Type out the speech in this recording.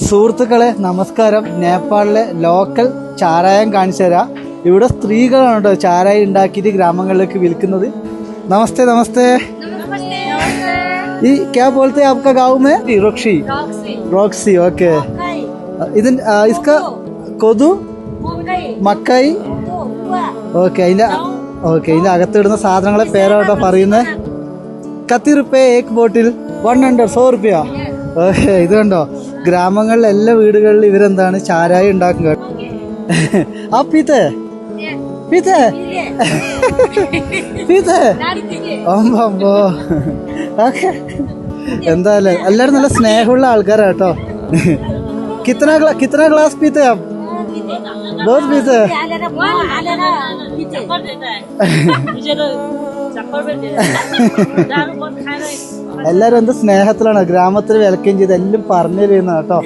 സുഹൃത്തുക്കളെ നമസ്കാരം. നേപ്പാളിലെ ലോക്കൽ ചാരായം കാണിച്ചു തരാം. ഇവിടെ സ്ത്രീകളാണ് കേട്ടോ ചാരായം ഉണ്ടാക്കിയിട്ട് ഗ്രാമങ്ങളിലേക്ക് വിൽക്കുന്നത്. നമസ്തേ നമസ്തേ. ഈ ക്യാ ബോൾത്തെ ആപ്കാ ഗാവ് മേ? റോക്സി. റോക്സി ഓക്കെ. ഇതിൻ ഇസ്കാ കൊതു മക്കായി ഓക്കെ. ഇതിന്റെ അകത്തിടുന്ന സാധനങ്ങളെ പേരാട്ടോ പറയുന്നത്. കത്തി റുപ്യ ഏക് ബോട്ടിൽ 100 100 റുപ്യ. ഓക്കെ. ഇത് കണ്ടോ, ഗ്രാമങ്ങളിലെ എല്ലാ വീടുകളിലും ഇവരെന്താണ് ചാരായം ഉണ്ടാക്കും കേട്ടോ. ആ പീത്തേ പീത്തേ പീത്തേ അമ്പോ. ഓക്കെ. എന്തായാലും എല്ലാരും നല്ല സ്നേഹമുള്ള ആൾക്കാരാ കേട്ടോ. കിത്തന ഗ്ലാസ് പീത്തേ? बहुत पीते എല്ലാരും എന്ത് സ്നേഹത്തിലാണ് ഗ്രാമത്തിൽ വിലക്കുകയും ചെയ്ത് എല്ലാം പറഞ്ഞു തരുന്ന കേട്ടോ.